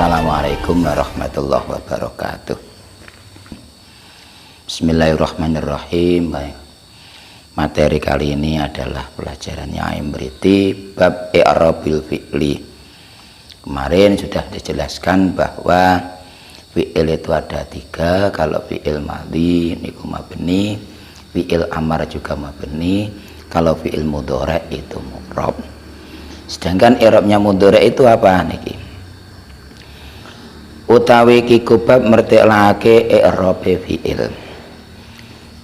Assalamualaikum warahmatullahi wabarakatuh. Bismillahirrahmanirrahim. Baik. Materi kali ini adalah pelajaran yang beriti bab i'rabil fi'li. Kemarin sudah dijelaskan bahwa fi'il itu ada tiga. Kalau fi'il madhi niku mabni, fi'il amar juga mabni, kalau fi'il mudhari itu mu'rab. Sedangkan i'rabnya mudhari itu apa niki? Utawi kiku bab merteklake i'rabe fi'il.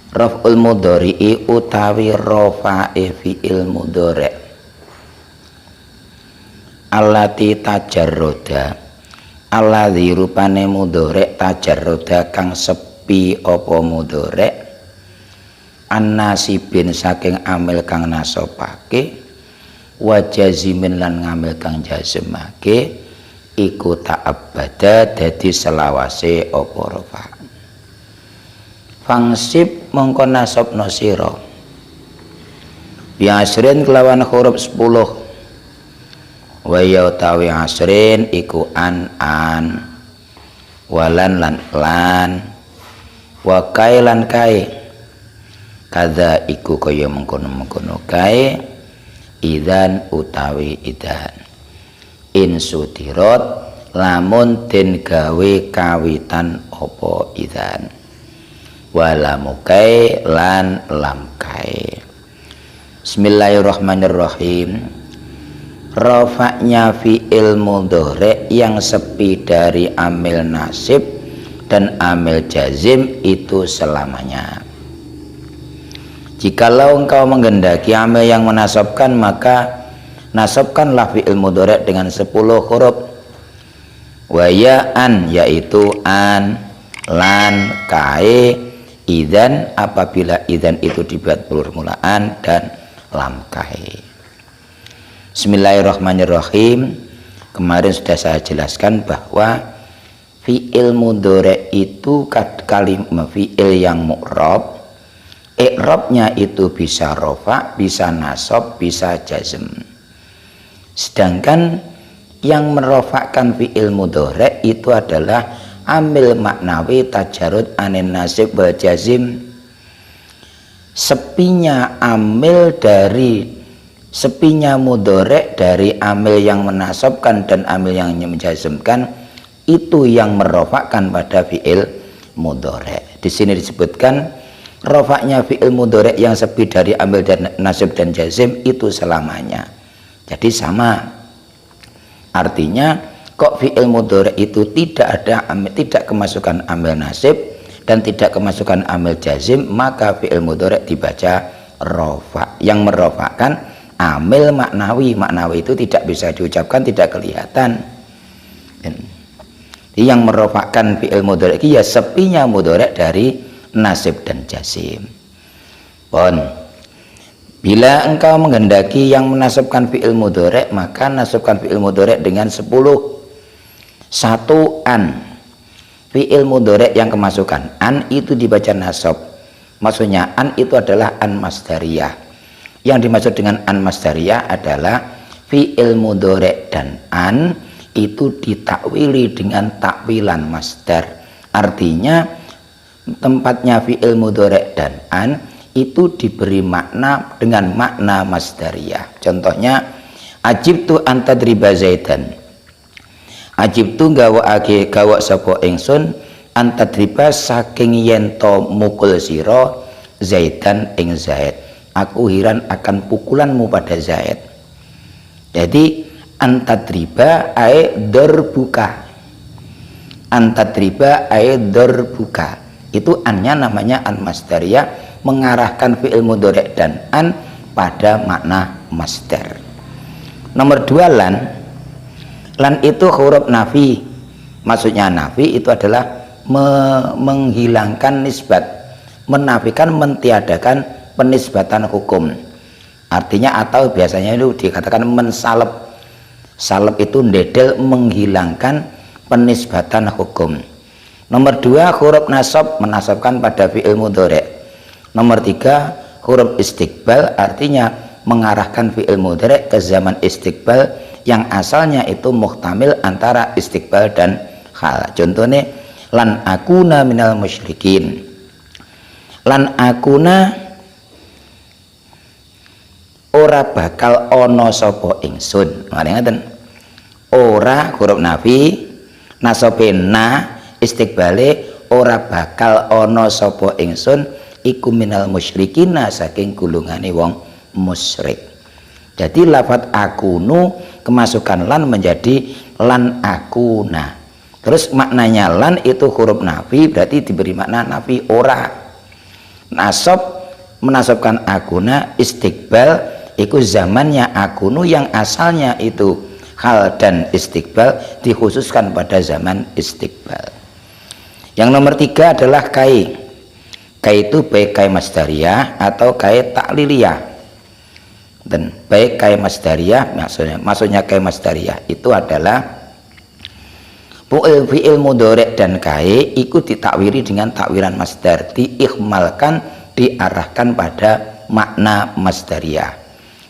Raf'ul mudhari'i utawi rafa'i fi'il mudhari' allati tajarroda, alladzi rupane mudhari' tajarroda kang sepi apa mudhari' annasibin saking amil kang nasobake wa jazimin lan ngamil kang jazmake iku ta'abbada dadi selawase apa rafa' fangsib mongko nasabna sira biasrin kelawan huruf 10 wa ya utawi asrin iku an walan lan wa kailan kai kadza iku kaya mengkono-mengkono kae idzan utawi idzan in sutirat lamun den gawe kawitan apa idzan walamukai lan lamkai. Bismillahirrahmanirrahim. Rafa'nya fi'il mudhari' yang sepi dari amil nasib dan amil jazim itu selamanya. Jikalau engkau menghendaki amil yang menasabkan, maka nasabkanlah fi'il mudhari' dengan 10 huruf. Wa ya an, yaitu an, lan, kae, idzan apabila idzan itu dibuat permulaan dan lam kae. Bismillahirrahmanirrahim. Kemarin sudah saya jelaskan bahwa fi'il mudhari' itu kalimat fi'il yang mu'rab. I'rabnya itu bisa rafa, bisa nasab, bisa jazm. Sedangkan yang merofakkan fi'il mudhari' itu adalah amil maknawi tajarud anin nasib wal jazim. Sepinya amil dari sepinya mudhari' dari amil yang menasabkan dan amil yang menjazmkan itu yang merofakkan pada fi'il mudhari'. Di sini disebutkan rofaknya fi'il mudhari' yang sepi dari amil dan nasib dan jazim itu selamanya. Jadi sama. Artinya kok fi'il mudhari' itu tidak kemasukan amil nasib dan tidak kemasukan amil jazim, maka fi'il mudhari' dibaca rofa, yang merofakkan amil maknawi. Maknawi itu tidak bisa diucapkan, tidak kelihatan. Yang merofakkan fi'il mudhari' ya sepinya mudhari' dari nasib dan jazim. Bila engkau menghendaki yang menasabkan fi'il mudhari', maka nasabkan fi'il mudhari' dengan 10. Satu an, fi'il mudhari' yang kemasukan an itu dibaca nasab. Maksudnya an itu adalah an masdariyah. Yang dimaksud dengan an masdariyah adalah fi'il mudhari' dan an itu ditakwili dengan takwilan masdar. Artinya tempatnya fi'il mudhari' dan an itu diberi makna dengan makna masdariyah. Contohnya ajibtu antadriba zaidan. Ajibtu gawa sapa ingsun antadriba saking yento mukul sira zaidan ing zaid. Aku heran akan pukulanmu pada zaid. Jadi antadriba ai darbuka. Antadriba ai darbuka. Itu annya namanya an masdariyah, mengarahkan fi'il mudhari' dan an pada makna masdar. Nomor 2 lan. Lan itu huruf nafi. Maksudnya nafi itu adalah menghilangkan nisbat, menafikan, mentiadakan penisbatan hukum. Artinya atau biasanya itu dikatakan mensalep. Salep itu ndedel, menghilangkan penisbatan hukum. Nomor 2 huruf nasab, menasabkan pada fi'il mudhari'. Nomor 3 huruf istiqbal, artinya mengarahkan fi'il mudhari' ke zaman istiqbal yang asalnya itu muhtamil antara istiqbal dan hal. Contohnya lan akuna minal musyrikin, lan akuna ora bakal ono sapa ingsun. Ngaten ora huruf nafi, nasobe na, istiqbale ora bakal ono sapa ingsun iku minal musyrikina, saking gulungane wong musyrik. Jadi lafadz akunu kemasukan lan menjadi lan akuna. Terus maknanya lan itu huruf nafi, berarti diberi makna nafi ora. Nasab menasabkan akuna, istiqbal itu zamannya akunu yang asalnya itu hal dan istiqbal dikhususkan pada zaman istiqbal. Yang nomor 3 adalah kai. Kai itu baik kai masdariyah atau kai takliliyah. Dan baik kai masdariyah, maksudnya kai masdariyah itu adalah fi'il mudhari' dan kai ikut ditakwiri dengan takwiran masdar, diikhmalkan, diarahkan pada makna masdariyah.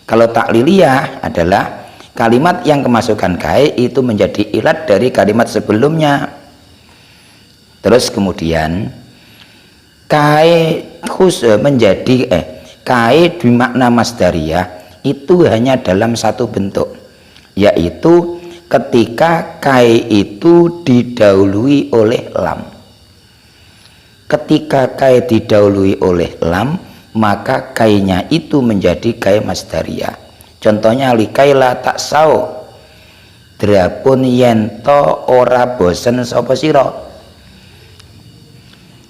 Kalau takliliyah adalah kalimat yang kemasukan kai itu menjadi ilat dari kalimat sebelumnya. Terus kemudian kai menjadi kai di makna masdariyah itu hanya dalam satu bentuk, yaitu ketika kai itu didahului oleh lam. Ketika kai didahului oleh lam, maka kainya itu menjadi kai masdariyah. Contohnya likaila taksau, drapun yento ora bosen sapa sira.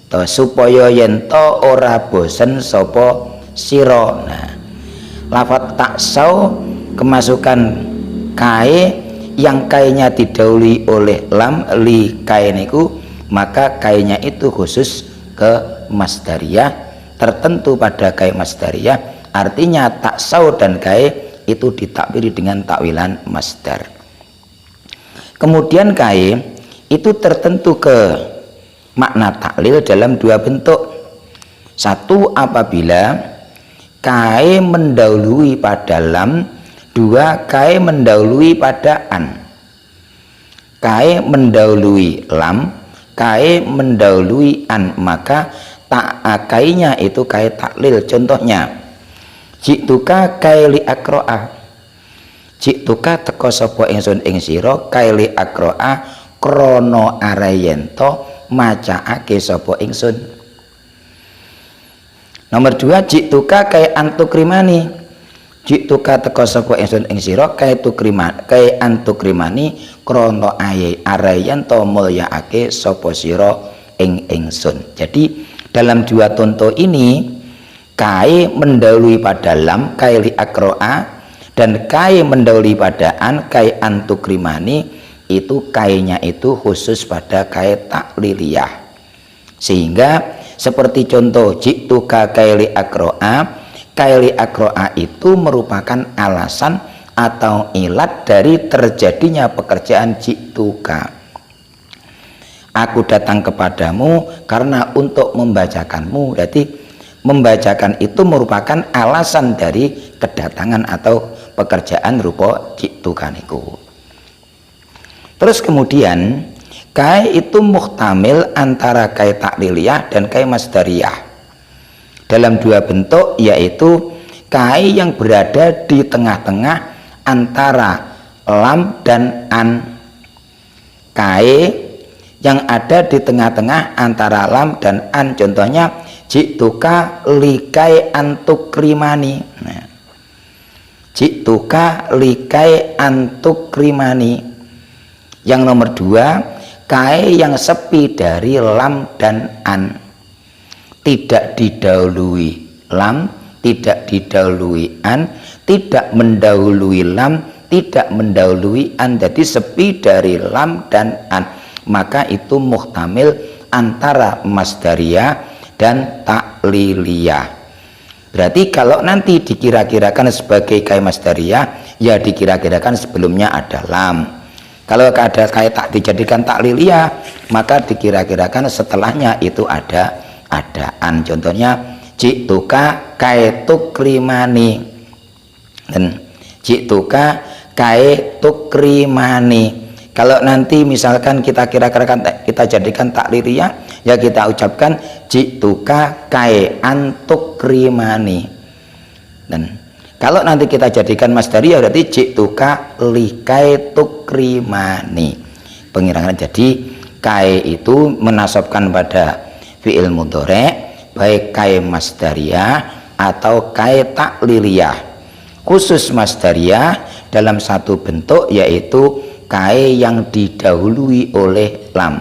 Supaya yento ora bosen sapa sira. Nah, lafadz taksau kemasukan kai yang kainya didahului oleh lam li kai niku, maka kainya itu khusus ke masdariyah, tertentu pada kai masdariyah. Artinya taksau dan kai itu ditakwili dengan takwilan masdar. Kemudian kai itu tertentu ke makna taklil dalam dua bentuk. Satu, apabila kai mendahului pada lam. Dua, kai mendahului pada an. Kai mendahului lam, kai mendahului an, maka kainya itu kai taklil. Contohnya jituka kai li akro'a, jituka teko sapa ingsun ing sira kai li akro'a krono arayento macaake sapa ingsun. Nomor 2, jituka kai antukrimani, jituka teko sapa ingsun ing sira kai antukrimani krono arayanto mulyaake sapa sira ing ingsun. Jadi dalam dua contoh ini kai mendahului pada lam kai li akro'a dan kai mendahului pada an kai antukrimani, itu kainya itu khusus pada kai takliliyah. Sehingga seperti contoh jituka kai li akro'a, kai li akro'a itu merupakan alasan atau ilat dari terjadinya pekerjaan jituka. Aku datang kepadamu karena untuk membacakanmu. Jadi membacakan itu merupakan alasan dari kedatangan atau pekerjaan rupa jituka niku. Terus kemudian kai itu muhtamil antara kai takliliyah dan kai masdariyah dalam dua bentuk, yaitu kai yang berada di tengah-tengah antara lam dan an. Kai yang ada di tengah-tengah antara lam dan an, contohnya jituka likai antukrimani. Nah, jituka likai antukrimani. Yang nomor 2, kai yang sepi dari lam dan an, tidak didahului lam, tidak didahului an, tidak mendahului lam, tidak mendahului an, jadi sepi dari lam dan an, maka itu muhtamil antara masdariyah dan takliliyah. Berarti kalau nanti dikira-kirakan sebagai kai masdariyah, ya dikira-kirakan sebelumnya ada lam. Kalau ada kai tak dijadikan takliliyah, maka dikira-kirakan setelahnya itu ada an. Contohnya jituka kai tukrimani, dan jituka kae tukrimani. Kalau nanti misalkan kita kira-kira kita jadikan takliriyah, ya kita ucapkan jituka kae antukrimani. Dan kalau nanti kita jadikan masdariyah berarti jituka likai tukrimani. Pengirangan jadi kae itu menasabkan pada fi'il mudhari, baik kae masdariyah atau kae takliriyah. Khusus masdariyah dalam satu bentuk yaitu kae yang didahului oleh lam.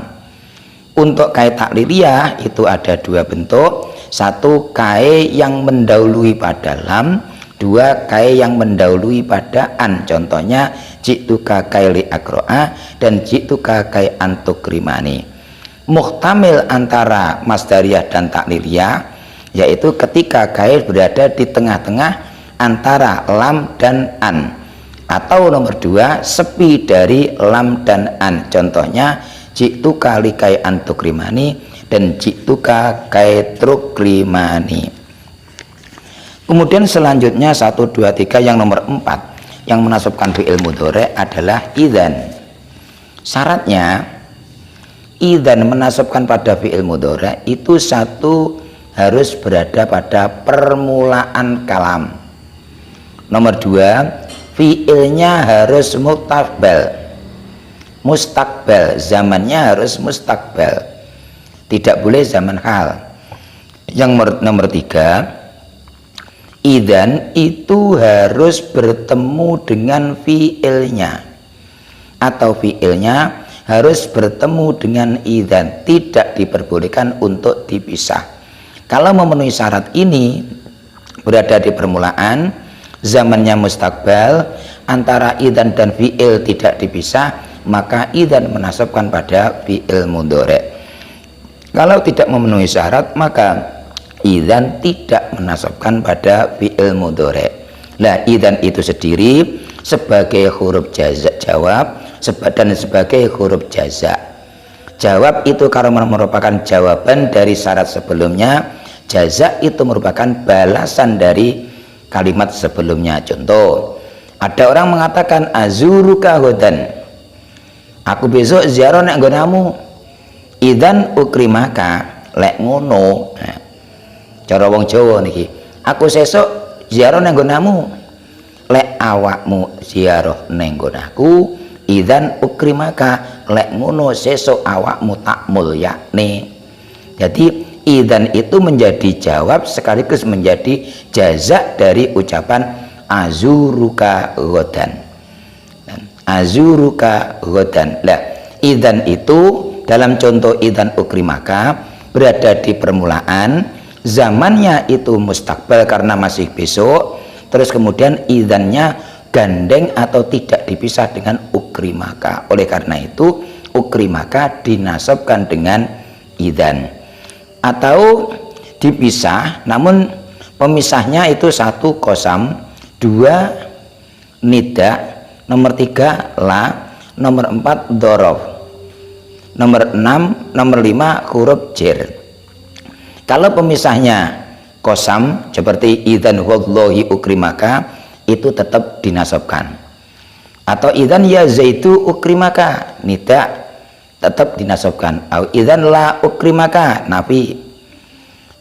Untuk kae takliriyah itu ada dua bentuk, satu kae yang mendahului pada lam, dua kae yang mendahului pada an. Contohnya jituka kae li akro'a dan jituka kae antukrimani. Muhtamil antara masdariyah dan takliriyah yaitu ketika kae berada di tengah-tengah antara lam dan an, atau nomor dua sepi dari lam dan an. Contohnya jituka likai antukrimani dan jituka kai trukrimani. Kemudian selanjutnya 1, 2, 3 yang nomor 4 yang menasabkan fi'il mudhari adalah idzan. Syaratnya idzan menasabkan pada fi'il mudhari itu satu, harus berada pada permulaan kalam. Nomor 2, fi'ilnya harus mustakbal, zamannya harus mustakbal, tidak boleh zaman hal. Yang nomor 3, idzan itu harus bertemu dengan fi'ilnya, atau fi'ilnya harus bertemu dengan idzan, tidak diperbolehkan untuk dipisah. Kalau memenuhi syarat ini, berada di permulaan, zamannya mustakbal, antara idzan dan fi'il tidak dipisah, maka idzan menasabkan pada fi'il mudhari. Kalau tidak memenuhi syarat, maka idzan tidak menasabkan pada fi'il mudhari. Nah, idzan itu sendiri sebagai huruf jawab dan sebagai huruf jaza. Jawab itu karena merupakan jawaban dari syarat sebelumnya, jaza itu merupakan balasan dari kalimat sebelumnya. Contoh, ada orang mengatakan azuruka hudan, aku besok ziarah nek nggonamu. Idzan ukrimaka, lek ngono. Nah, cara wong Jawa niki, aku sesuk ziarah nek nggonamu, lek awakmu ziarah ning nggonku, idzan ukrimaka, lek ngono sesuk awakmu tak mulyakne. Jadi idzan itu menjadi jawab sekaligus menjadi jaza dari ucapan azuruka ghadan. Azuruka ghadan. Lah, idzan itu dalam contoh idzan ukrimaka berada di permulaan, zamannya itu mustakbal karena masih besok, terus kemudian idzannya gandeng atau tidak dipisah dengan ukrimaka. Oleh karena itu ukrimaka dinasabkan dengan idzan, atau dipisah namun pemisahnya itu 1 qasam, 2 nida, nomor 3 la, nomor 4 dhorof, nomor 6, nomor 5 huruf jer. Kalau pemisahnya qasam seperti idzan wallahi ukrimaka, itu tetap dinasabkan. Atau idzan ya zaitu ukrimaka, nida, tetap dinasabkan. Au idzan la ukrimaka, nafi.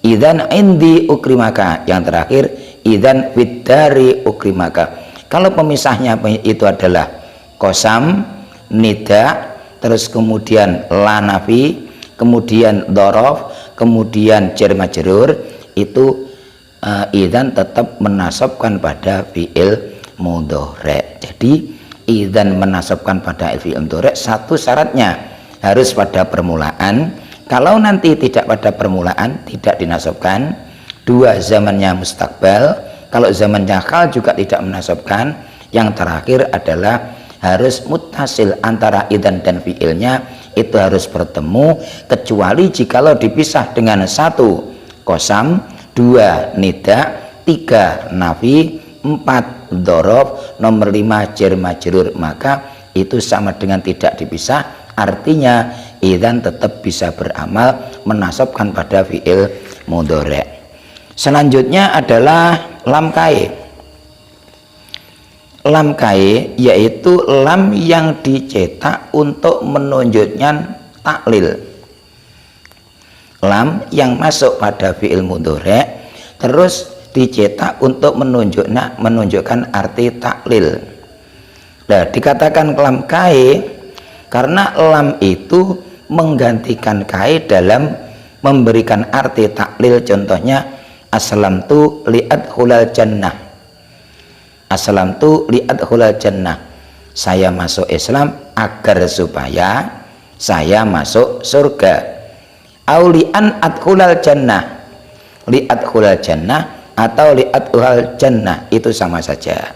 Idzan indi ukrimaka, yang terakhir idzan fiddari ukrimaka. Kalau pemisahnya itu adalah qasam, nida, terus kemudian la nafi, kemudian dhorof, kemudian jar majrur, itu idzan tetap menasabkan pada fi'il mudhari. Jadi idzan menasabkan pada fi'il mudhari, satu syaratnya harus pada permulaan. Kalau nanti tidak pada permulaan tidak dinasabkan. 2 zamannya mustakbal. Kalau zamannya hal juga tidak menasabkan. Yang terakhir adalah harus muttasil antara idzan dan fi'ilnya, itu harus bertemu, kecuali jikalau dipisah dengan 1 qasam, 2 nida, 3 nafi, 4 dhorof, nomor 5 jar majrur, maka itu sama dengan tidak dipisah. Artinya idzan tetap bisa beramal menasabkan pada fi'il mudhari. Selanjutnya adalah lam kae. lam kae yaitu lam yang dicetak untuk menunjukkan taklil. Lam yang masuk pada fi'il mudhari' terus dicetak untuk menunjukkan arti taklil. Nah, dikatakan lam kae karena lam itu menggantikan kae dalam memberikan arti taklil. Contohnya aslamtu li'adkhulal jannah. Aslamtu li'adkhulal jannah. Saya masuk Islam agar supaya saya masuk surga. Aulian adkhulal jannah. Li'adkhulal jannah atau li'adkhulal jannah itu sama saja.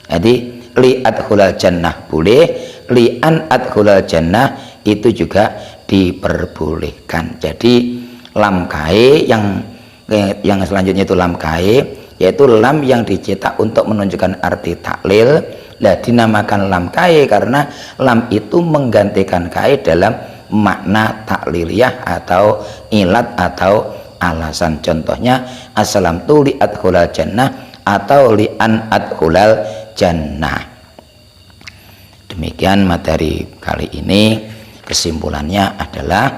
Jadi li'adkhulal jannah boleh, li'an adkhulal jannah itu juga diperbolehkan. Jadi lam kae yang selanjutnya itu lam kae yaitu lam yang dicetak untuk menunjukkan arti taklil. Nah, dinamakan lam kae karena lam itu menggantikan kae dalam makna takliliyah atau ilat atau alasan. Contohnya aslamtu li'adkhulal jannah atau li'an adkhulal jannah. Demikian materi kali ini. Kesimpulannya adalah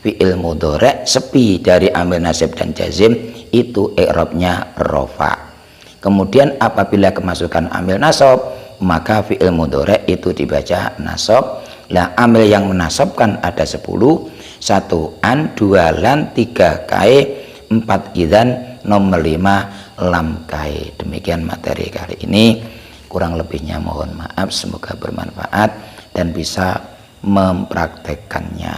fi'il mudhari' sepi dari amil nasib dan jazim itu i'rabnya rofa. Kemudian apabila kemasukan amil nasab maka fi'il mudhari' itu dibaca nasab. Lah amil yang menasabkan ada 10, 1 an, 2 lan, 3 kae, 4 idzan, nomor 5 lam kae. Demikian materi kali ini, kurang lebihnya mohon maaf, semoga bermanfaat dan bisa mempraktekkannya.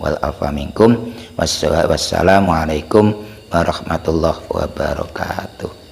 Wal afa minkum. Wassalamualaikum warahmatullahi wabarakatuh.